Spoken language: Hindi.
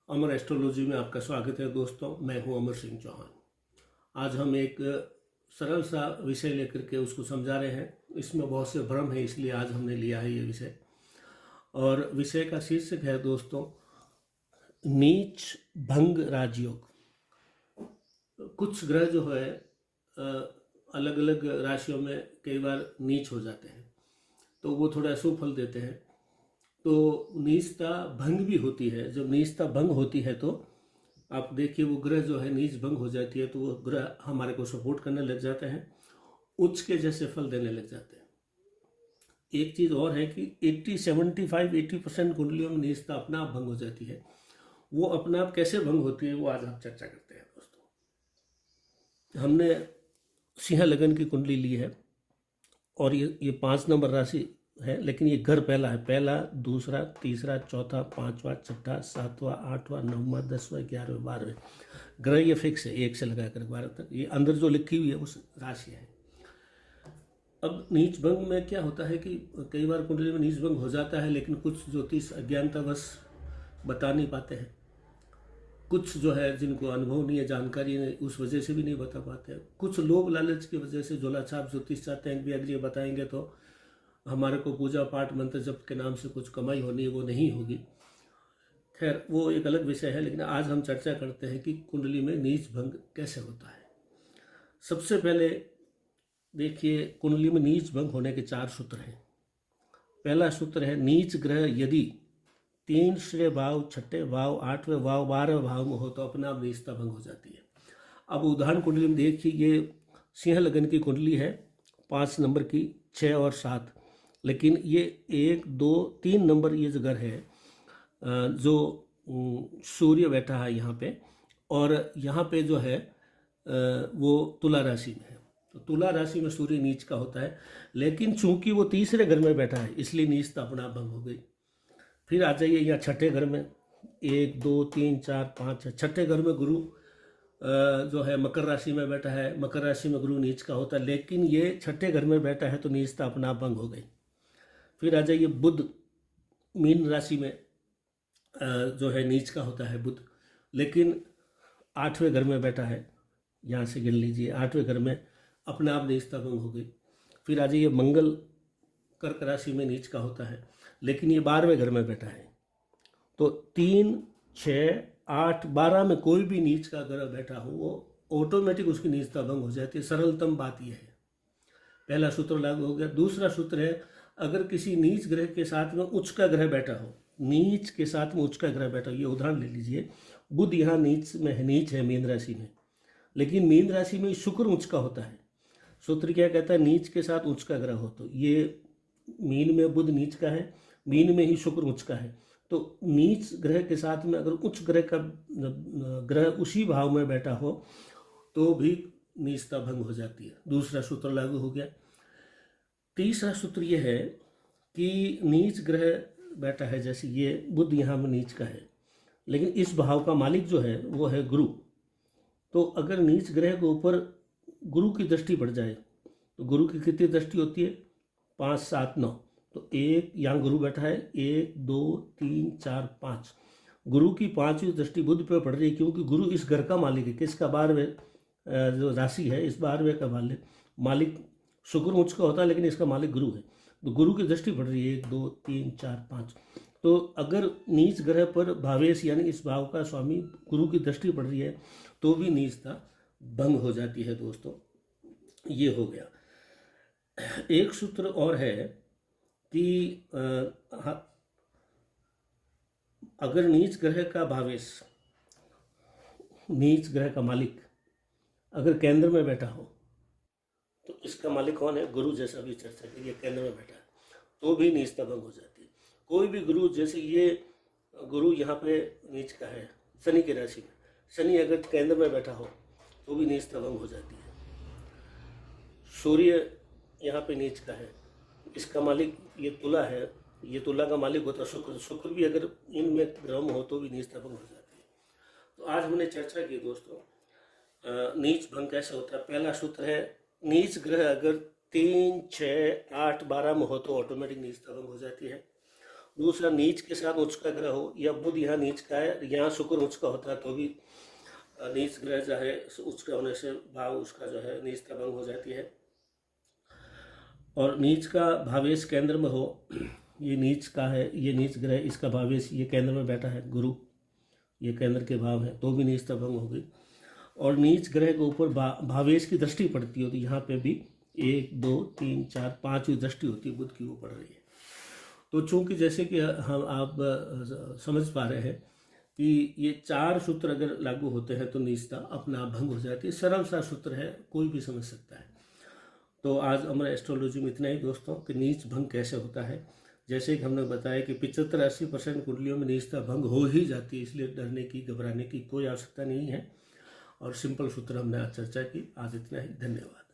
अमर एस्ट्रोलॉजी में आपका स्वागत है दोस्तों। मैं हूं अमर सिंह चौहान। आज हम एक सरल सा विषय लेकर के उसको समझा रहे हैं। इसमें बहुत से भ्रम है, इसलिए आज हमने लिया है ये विषय। और विषय का शीर्षक है दोस्तों, नीच भंग राजयोग। कुछ ग्रह जो है अलग अलग राशियों में कई बार नीच हो जाते हैं, तो वो थोड़ा अशुभ फल देते हैं। तो नीचता भंग भी होती है। जब नीचता भंग होती है तो आप देखिए वो ग्रह जो है नीच भंग हो जाती है तो वो ग्रह हमारे को सपोर्ट करने लग जाते हैं, उच्च के जैसे फल देने लग जाते हैं। एक चीज़ और है कि 80% कुंडलियों में नीचता अपना आप भंग हो जाती है। वो अपना आप कैसे भंग होती है वो आज हम चर्चा करते हैं दोस्तों। हमने सिंह लगन की कुंडली ली है और ये 5 नंबर राशि है, लेकिन ये घर पहला है। पहला, दूसरा, तीसरा, चौथा, पांचवा, छठा, सातवां, आठवां, नौवां, 10वां, 11वां, 12वें ग्रह ये फिक्स है, 1 से लगाकर 12 तक। ये अंदर जो लिखी हुई है उस राशि है। अब नीच भंग में क्या होता है कि कई बार कुंडली में नीच भंग हो जाता है, लेकिन कुछ ज्योतिष अज्ञानतावश बता नहीं पाते हैं। कुछ जो है जिनको अनुभव नहीं है, जानकारी नहीं, उस वजह से भी नहीं बता पाते हैं। कुछ लोभ लालच की वजह से झोला छाप ज्योतिष चाहते हैं कि अगर ये बताएंगे तो हमारे को पूजा पाठ मंत्र जप के नाम से कुछ कमाई होनी है, वो नहीं होगी। खैर वो एक अलग विषय है, लेकिन आज हम चर्चा करते हैं कि कुंडली में नीच भंग कैसे होता है। सबसे पहले देखिए, कुंडली में नीच भंग होने के 4 सूत्र हैं। पहला सूत्र है, नीच ग्रह यदि 3 भाव, 6 भाव, 8वें भाव, 12वें भाव में हो तो अपना आप नीचता भंग हो जाती है। अब उदाहरण कुंडली में देखिए, ये सिंह लगन की कुंडली है, 5 नंबर की, 6 और 7। लेकिन ये 1, 2, 3 नंबर ये जो घर है, जो सूर्य बैठा है यहाँ पे, और यहाँ पे जो है वो तुला राशि में है। तो तुला राशि में सूर्य नीच का होता है, लेकिन चूंकि वो तीसरे घर में बैठा है इसलिए नीचता अपना भंग हो गई। फिर आ जाइए यहाँ छठे घर में, 1, 2, 3, 4, 5 है। छठे घर में गुरु जो है मकर राशि में बैठा है। मकर राशि में गुरु नीच का होता है, लेकिन ये छठे घर में बैठा है तो नीचता अपना भंग हो गई। फिर आ जाइए बुध, मीन राशि में जो है नीच का होता है बुध, लेकिन 8वें घर में बैठा है। यहाँ से गिन लीजिए, 8वें घर में अपने आप नीचता भंग हो गई। फिर आ जाइए मंगल, कर्क राशि में नीच का होता है, लेकिन ये 12वें घर में बैठा है। तो 3, 6, 8, 12 में कोई भी नीच का ग्रह बैठा हो वो ऑटोमेटिक उसकी नीचता भंग हो जाती है। सरलतम बात यह है। पहला सूत्र लागू हो गया। दूसरा सूत्र है, अगर किसी नीच ग्रह के साथ में उच्च का ग्रह बैठा हो, नीच के साथ में उच्च का ग्रह बैठा हो, ये उदाहरण ले लीजिए, बुध यहाँ नीच में है, नीच है मीन राशि में, लेकिन मीन राशि में शुक्र उच्च का होता है। सूत्र क्या कहता है, नीच के साथ उच्च का ग्रह हो। तो ये मीन में बुध नीच का है, मीन में ही शुक्र उच्च का है। तो नीच ग्रह के साथ में अगर उच्च ग्रह का ग्रह उसी भाव में बैठा हो तो भी नीचता भंग हो जाती है। दूसरा सूत्र लागू हो गया। तीसरा सूत्र यह है कि नीच ग्रह बैठा है, जैसे ये बुध यहाँ में नीच का है, लेकिन इस भाव का मालिक जो है वो है गुरु। तो अगर नीच ग्रह के ऊपर गुरु की दृष्टि पड़ जाए तो गुरु की कितनी दृष्टि होती है, 5, 7, 9। तो एक यहाँ गुरु बैठा है, 1, 2, 3, 4, 5। गुरु की 5वीं दृष्टि बुध पे पड़ रही है, क्योंकि गुरु इस घर का मालिक है। किसका? 12वें जो राशि है, इस 12वें का मालिक शुक्र उच्च का होता है, लेकिन इसका मालिक गुरु है। तो गुरु की दृष्टि पड़ रही है, 1, 2, 3, 4, 5। तो अगर नीच ग्रह पर भावेश यानी इस भाव का स्वामी गुरु की दृष्टि पड़ रही है तो भी नीचता भंग हो जाती है दोस्तों। ये हो गया। एक सूत्र और है कि अगर नीच ग्रह का भावेश, नीच ग्रह का मालिक अगर केंद्र में बैठा हो, तो इसका मालिक कौन है? गुरु, जैसा भी चर्चा की, केंद्र में बैठा है तो भी नीचता भंग हो जाती है। कोई भी गुरु, जैसे ये गुरु यहाँ पे नीच का है शनि की राशि में, शनि अगर केंद्र में बैठा हो तो भी नीचता भंग हो जाती है। सूर्य यहाँ पे नीच का है, इसका मालिक ये तुला है, ये तुला का मालिक होता है शुक्र। शुक्र भी अगर इनमें ग्रह हो तो भी नीचता भंग हो जाती है। तो आज हमने चर्चा की दोस्तों, नीच भंग कैसे होता है। पहला सूत्र है, नीच ग्रह अगर 3, 6, 8, 12 में हो तो ऑटोमेटिक नीचता भंग हो जाती है। दूसरा, नीच के साथ उच्च का ग्रह हो, या बुध यहाँ नीच का है, यहाँ शुक्र उच्च का होता है तो भी नीच ग्रह जो है उच्च का होने से भाव उसका जो है नीचता भंग हो जाती है। और नीच का भावेश केंद्र में हो, ये नीच का है, ये नीच ग्रह, इसका भावेश ये केंद्र में बैठा है गुरु, ये केंद्र के भाव है, तो भी नीचता भंग होगी। और नीच ग्रह के ऊपर भावेश की दृष्टि पड़ती है, तो यहाँ पे भी 1 2 3 4 5वीं दृष्टि होती है, बुध की वो पड़ रही है। तो चूंकि जैसे कि हम आप समझ पा रहे हैं कि ये 4 सूत्र अगर लागू होते हैं तो नीचता अपना आप भंग हो जाती है। सरल सा सूत्र है, कोई भी समझ सकता है। तो आज हमारे एस्ट्रोलॉजी में इतना ही दोस्तों, कि नीच भंग कैसे होता है। जैसे कि हमने बताया कि 75-80% कुंडलियों में नीचता भंग हो ही जाती है, इसलिए डरने की घबराने की कोई आवश्यकता नहीं है। और सिंपल सूत्र हमने आज चर्चा की। आज इतना ही, धन्यवाद।